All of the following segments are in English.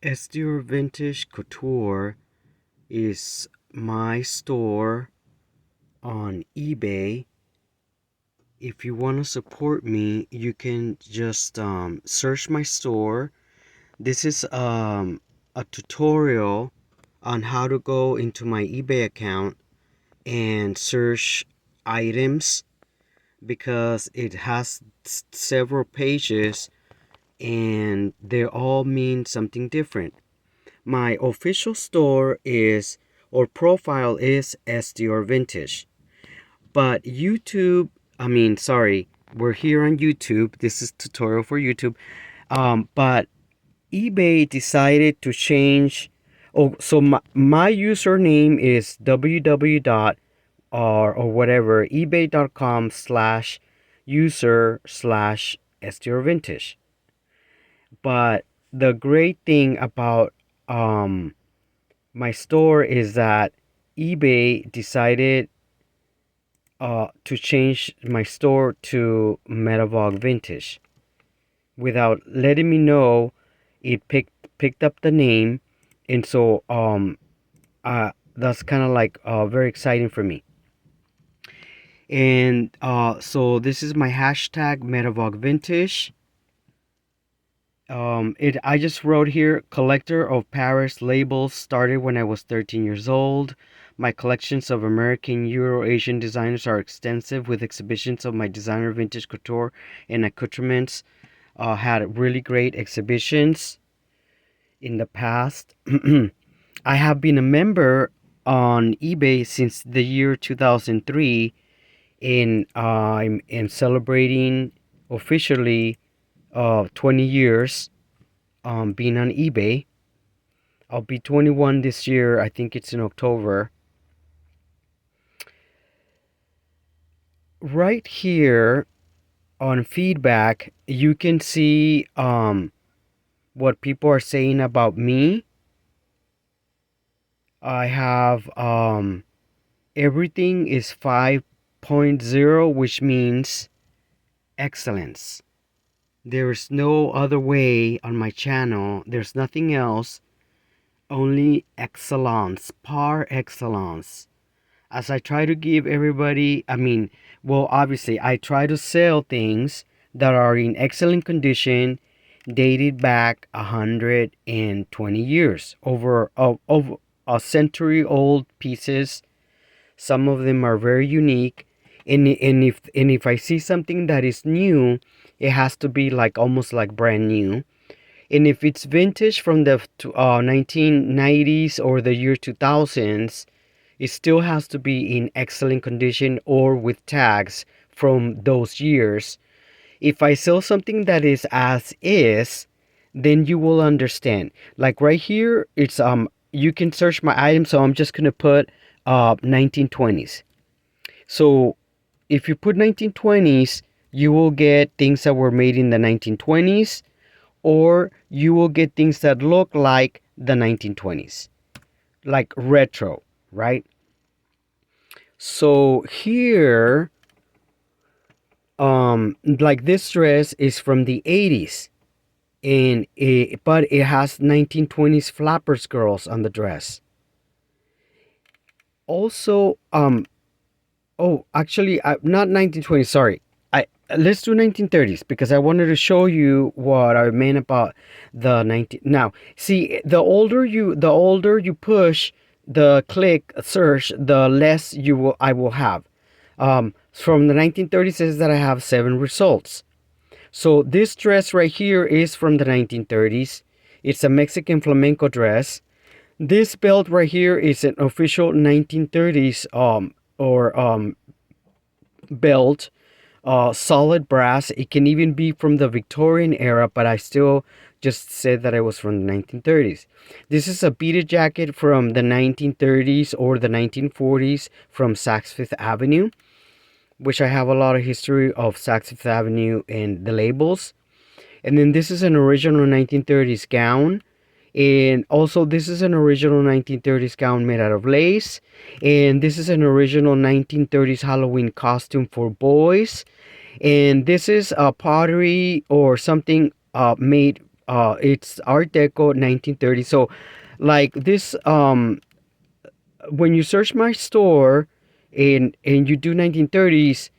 Sdiorvintage Couture is my store on eBay. If you want to support me, you can just search my store. This is a tutorial on how to go into my eBay account and search items, because it has several pages and they all mean something different. My official store is, or profile is, sdiorvintage. But YouTube, we're here on YouTube. This is tutorial for YouTube. But eBay decided to change. Oh, so my username is www. Or whatever, ebay.com/user/sdiorvintage. But the great thing about my store is that eBay decided to change my store to Medavog Vintage without letting me know. It picked up the name, and so that's kind of like very exciting for me. And so this is my hashtag medavog vintage. I just wrote here, collector of Paris labels, started when I was 13 years old. My collections of American, Euro, Asian designers are extensive, with exhibitions of my designer vintage couture and accoutrements. Had really great exhibitions in the past. I have been a member on eBay since the year 2003, and I'm celebrating officially 20 years being on eBay. I'll be 21 this year. I think it's in October. Right here on feedback, you can see what people are saying about me. I have everything is 5.0, which means excellence. There's no other way on my channel. There's nothing else. Only excellence, par excellence. As I try to give everybody, obviously, I try to sell things that are in excellent condition, dated back 120 years, over a century old pieces. Some of them are very unique. And if I see something that is new, it has to be like almost like brand new. And if it's vintage from the 1990s or the year 2000s, it still has to be in excellent condition or with tags from those years. If I sell something that is as is, then you will understand. Like right here, it's you can search my item, so I'm just gonna put 1920s. So if you put 1920s, you will get things that were made in the 1920s, or you will get things that look like the 1920s, like retro, right? So here, like this dress is from the 80s, but it has 1920s flappers girls on the dress. Also, actually, not 1920s, sorry. Let's do 1930s, because I wanted to show you what I meant about the 19. Now, see, the older you push the click search, the less I will have. From the 1930s says that I have 7 results. So this dress right here is from the 1930s. It's a Mexican flamenco dress. This belt right here is an official 1930s belt. Solid brass. It can even be from the Victorian era, but I still just said that it was from the 1930s. This is a beaded jacket from the 1930s or the 1940s from Saks Fifth Avenue, which I have a lot of history of Saks Fifth Avenue and the labels. And then this is an original 1930s gown. And also this is an original 1930s gown made out of lace. And this is an original 1930s Halloween costume for boys. And this is a pottery or something made It's Art Deco 1930. So like this, when you search my store and you do 1930s,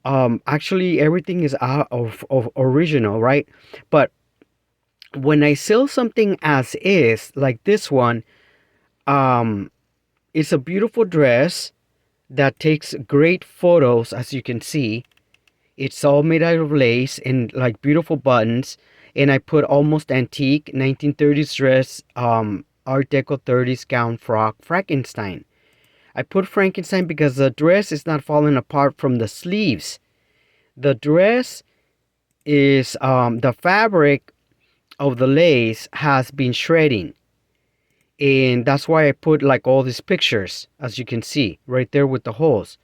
actually everything is out of original, right? But when I sell something as is, like this one, um, it's a beautiful dress that takes great photos, as you can see. It's all made out of lace and like beautiful buttons. And I put almost antique 1930s dress, Art Deco 30s gown frock, Frankenstein. I put Frankenstein because the dress is not falling apart from the sleeves. The dress is, the fabric of the lace has been shredding. And that's why I put like all these pictures, as you can see, right there with the holes.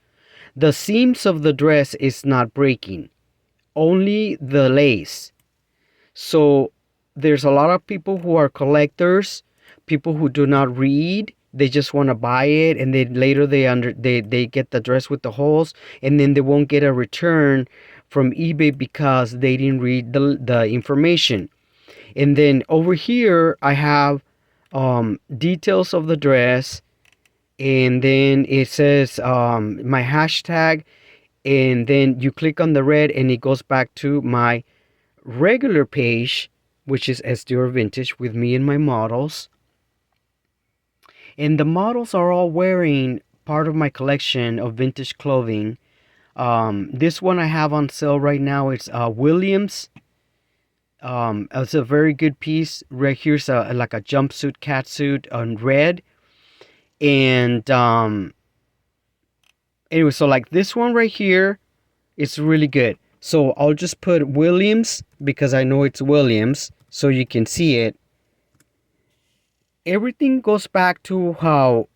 The seams of the dress is not breaking, only the lace. So there's a lot of people who are collectors, people who do not read. They just want to buy it, and then later they get the dress with the holes, and then they won't get a return from eBay because they didn't read the information. And then over here I have details of the dress, and then it says my hashtag, and then you click on the red and it goes back to my regular page, which is sdiorvintage with me and my models. And the models are all wearing part of my collection of vintage clothing. This one I have on sale right now. It's Williams. It's a very good piece. Right here's like a jumpsuit, catsuit on red. And anyway, so like this one right here, it's really good. So I'll just put Williams because I know it's Williams, so you can see it. Everything goes back to how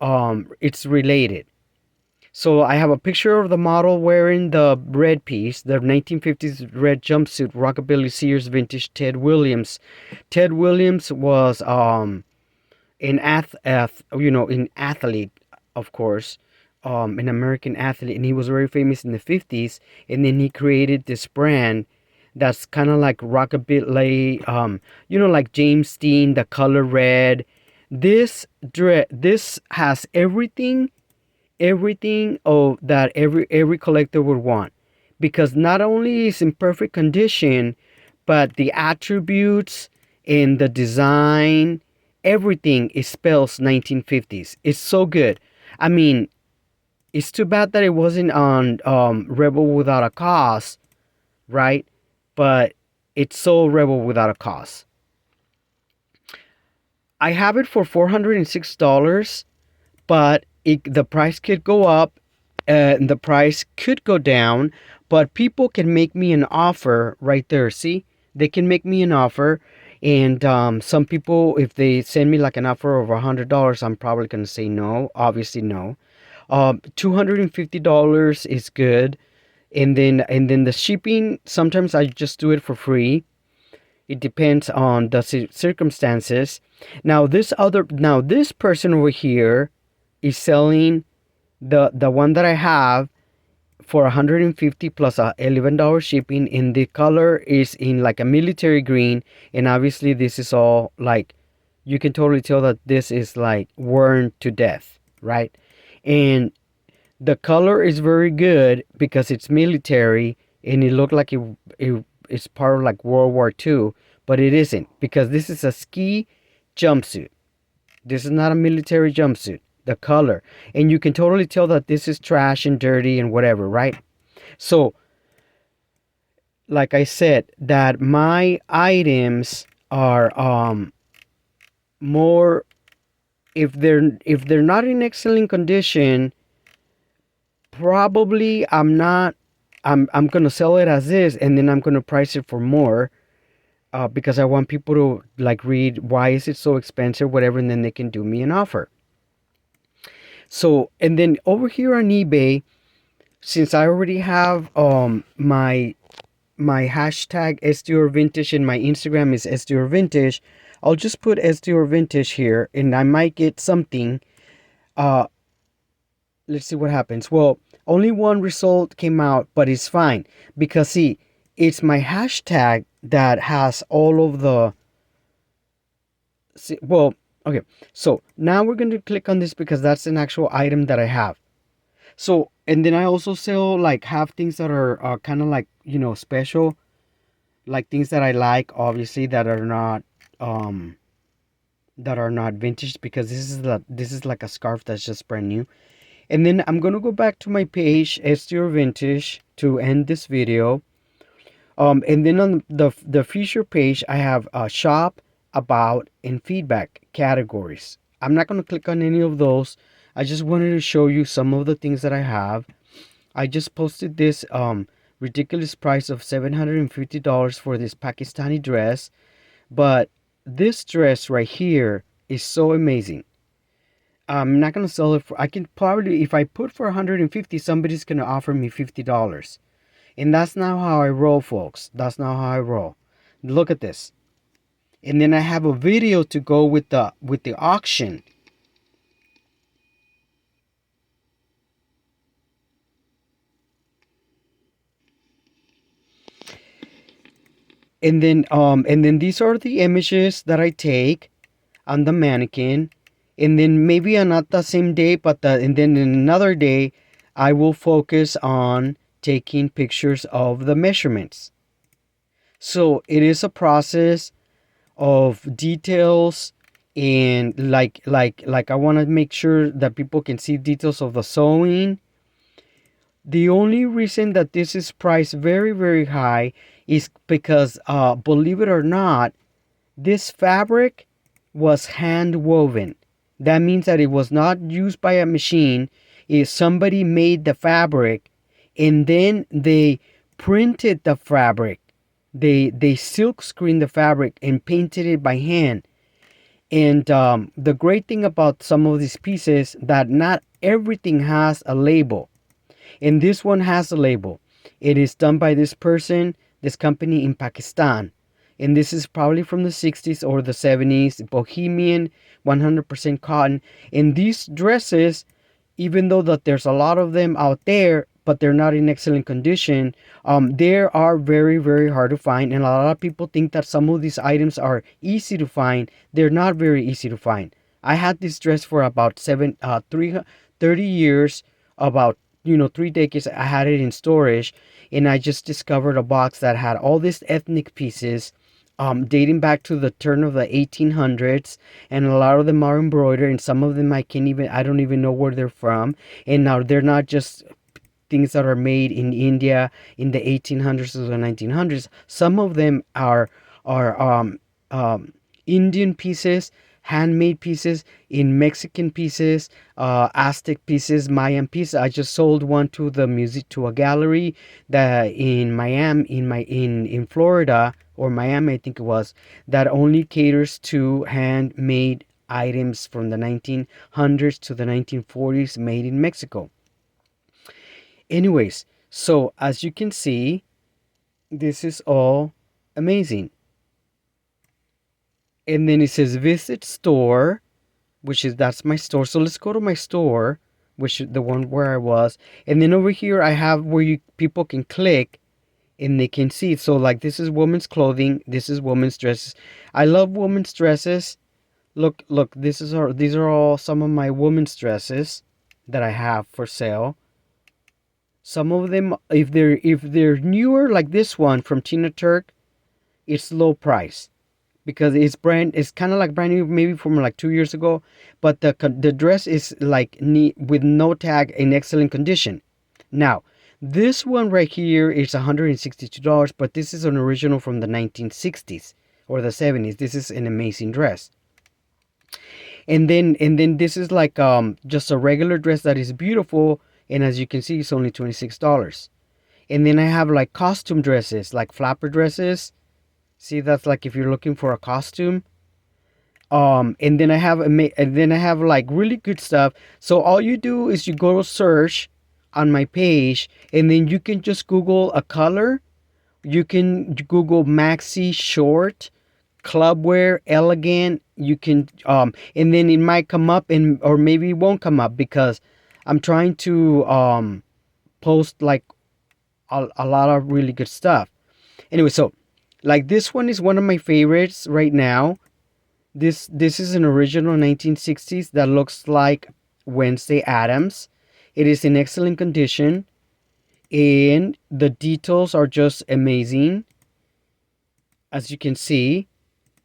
it's related. So I have a picture of the model wearing the red piece, the 1950s red jumpsuit, Rockabilly Sears vintage Ted Williams. Ted Williams was an athlete, of course, an American athlete, and he was very famous in the 50s. And then he created this brand that's kind of like rockabilly, like James Dean, the color red. This has everything that every collector would want, because not only is in perfect condition, but the attributes and the design, everything is spells 1950s. It's so good. I mean, it's too bad that it wasn't on Rebel Without a Cause, right? But it's so Rebel Without a Cause. I have it for $406, but the price could go up, and the price could go down, but people can make me an offer right there. See, they can make me an offer, and some people, if they send me like an offer of $100, I'm probably gonna say no. Obviously, no. $250 is good, and then the shipping. Sometimes I just do it for free. It depends on the circumstances. Now this person over here is selling the one that I have for 150 plus a $11 shipping, and the color is in like a military green, and obviously this is all like, you can totally tell that this is like worn to death, right? And the color is very good because it's military, and it looked like it's part of like World War II, but it isn't, because this is a ski jumpsuit. This is not a military jumpsuit. The color, and you can totally tell that this is trash and dirty and whatever, right? So like I said, that my items are more, if they're not in excellent condition, probably I'm gonna sell it as is, and then I'm gonna price it for more, because I want people to like read why is it so expensive, whatever, and then they can do me an offer. So, and then over here on eBay, since I already have my hashtag sdiorvintage and my Instagram is sdiorvintage, I'll just put sdiorvintage here, and I might get something. Uh, let's see what happens. Well, only one result came out, but it's fine, because see, it's my hashtag that has all of the See, well, okay. So now we're going to click on this because that's an actual item that I have. So, and then I also sell like have things that are kind of like, special, like things that I like, obviously um that are not vintage, because this is like a scarf that's just brand new. And then I'm gonna go back to my page, sdiorvintage, to end this video. And then on the feature page, I have shop, about, and feedback categories. I'm not gonna click on any of those. I just wanted to show you some of the things that I have. I just posted this ridiculous price of $750 for this Pakistani dress, but this dress right here is so amazing. I'm not gonna sell it for. I can probably, if I put for 150, somebody's gonna offer me $50, and that's not how I roll, folks. That's not how I roll. Look at this, and then I have a video to go with the auction. And then these are the images that I take on the mannequin, and then maybe on not the same day, but and then in another day, I will focus on taking pictures of the measurements. So it is a process of details, and like I want to make sure that people can see details of the sewing. The only reason that this is priced very, very high is because, believe it or not, this fabric was hand woven. That means that it was not used by a machine. If somebody made the fabric and then they printed the fabric, they silk screened the fabric and painted it by hand. And the great thing about some of these pieces, that not everything has a label, and this one has a label. It is done by this person, this company in Pakistan. And this is probably from the 60s or the 70s, bohemian, 100% cotton. And these dresses, even though that there's a lot of them out there, but they're not in excellent condition, they are very, very hard to find. And a lot of people think that some of these items are easy to find. They're not very easy to find. I had this dress for about 30 years, about 3 decades. I had it in storage, and I just discovered a box that had all these ethnic pieces, dating back to the turn of the 1800s, and a lot of them are embroidered, and some of them I don't even know where they're from. And now they're not just things that are made in India in the 1800s or the 1900s. Some of them are Indian pieces, handmade pieces, in Mexican pieces, Aztec pieces, Mayan pieces. I just sold one to a gallery that in Miami, in Florida, or Miami, I think it was, that only caters to handmade items from the 1900s to the 1940s, made in Mexico. Anyways, so as you can see, this is all amazing. And then it says visit store, that's my store. So let's go to my store, which is the one where I was. And then over here I have where people can click and they can see. So like, this is women's clothing, this is women's dresses. I love women's dresses. Look, these are all some of my women's dresses that I have for sale. Some of them, if they're newer, like this one from Tina Turk, it's low price because it's kind of like brand new, maybe from like 2 years ago, but the dress is like with no tag, in excellent condition. Now, this one right here is $162, but this is an original from the 1960s or the 70s. This is an amazing dress. And then this is like just a regular dress that is beautiful, and as you can see, it's only $26. And then I have like costume dresses, like flapper dresses. See, that's like if you're looking for a costume. And then I have like really good stuff. So all you do is you go to search on my page, and then you can just Google a color. You can Google maxi short, clubwear, elegant. You can and then it might come up, and or maybe it won't come up, because I'm trying to post like a lot of really good stuff. Anyway, so like this one is one of my favorites right now. This is an original 1960s that looks like Wednesday Addams. It is in excellent condition and the details are just amazing. As you can see,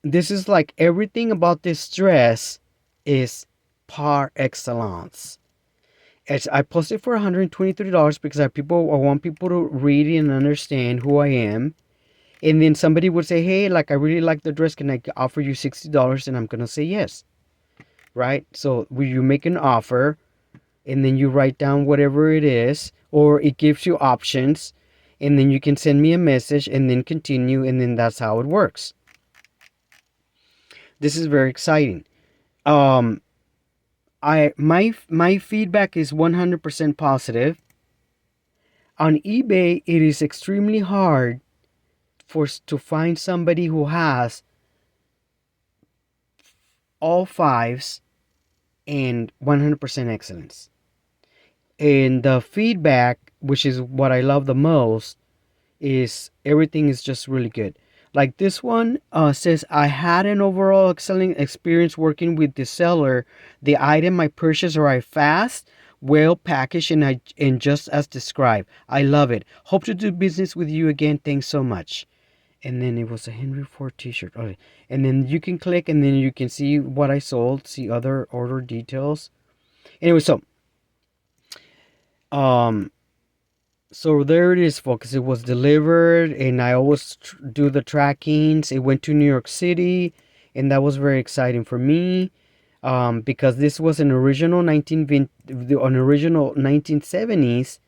this is like everything about this dress is par excellence. I posted for $123 because I want people to read it and understand who I am. And then somebody would say, hey, like I really like the dress. Can I offer you $60? And I'm gonna say yes. Right? So you make an offer and then you write down whatever it is, or it gives you options, and then you can send me a message and then continue, and then that's how it works. This is very exciting. Um, my feedback is 100% positive. On eBay, it is extremely hard to find somebody who has all fives and 100% excellence. And the feedback, which is what I love the most, is everything is just really good. Like this one says, I had an overall excellent experience working with the seller. The item I purchased arrived fast, well packaged, and just as described. I love it. Hope to do business with you again. Thanks so much. And then it was a Henry Ford t-shirt. Okay. And then you can click and then you can see what I sold, see other order details. Anyway, um so there it is, folks. It was delivered, and I always do the trackings. It went to New York City, and that was very exciting for me, because this was an original an original 1970s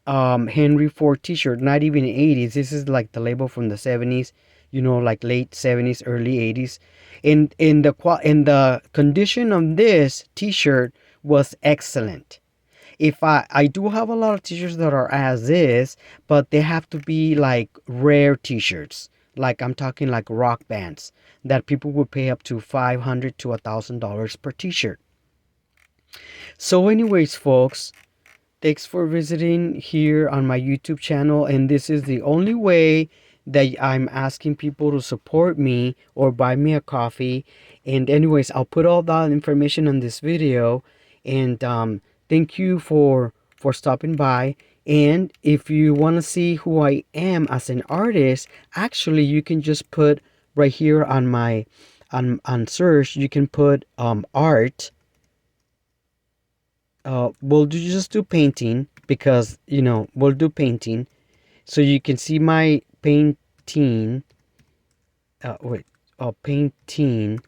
Henry Ford T-shirt, not even 80s. This is like the label from the 70s, like late 70s, early 80s, and the condition of this T-shirt was excellent. If I do have a lot of t-shirts that are as is, but they have to be like rare t-shirts. Like I'm talking like rock bands that people would pay up to $500 to $1,000 per t-shirt. So anyways, folks, thanks for visiting here on my YouTube channel, and this is the only way that I'm asking people to support me or buy me a coffee. And anyways, I'll put all that information on this video, and thank you for stopping by. And if you want to see who I am as an artist, actually you can just put right here on my on search, you can put art. We'll just do painting because we'll do painting, so you can see my painting. Wait, painting,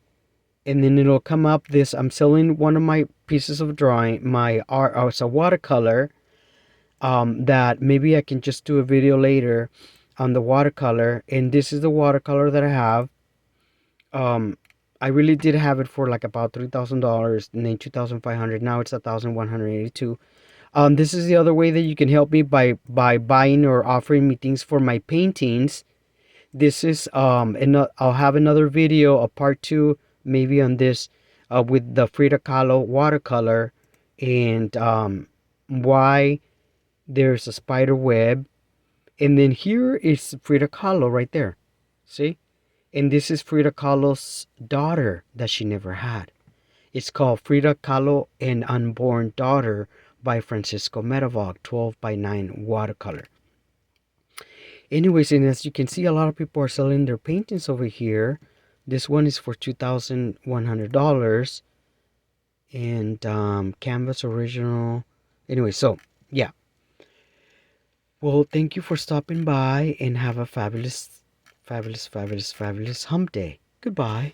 and then it'll come up this. I'm selling one of my pieces of drawing, my art. Oh, it's a watercolor. That maybe I can just do a video later on the watercolor, and this is the watercolor that I have. I really did have it for like about $3,000, and then 2,500. Now it's 1,182. This is the other way that you can help me by buying or offering me things for my paintings. This is and I'll have another video, a part 2, maybe on this, with the Frida Kahlo watercolor, and why there's a spider web, and then here is Frida Kahlo right there. See, and this is Frida Kahlo's daughter that she never had. It's called Frida Kahlo, An Unborn Daughter by Francisco Medavog, 12 by 9 watercolor. Anyways, and as you can see, a lot of people are selling their paintings over here. This one is for $2,100, and canvas original. Anyway, so yeah. Well, thank you for stopping by, and have a fabulous, fabulous, fabulous, fabulous hump day. Goodbye.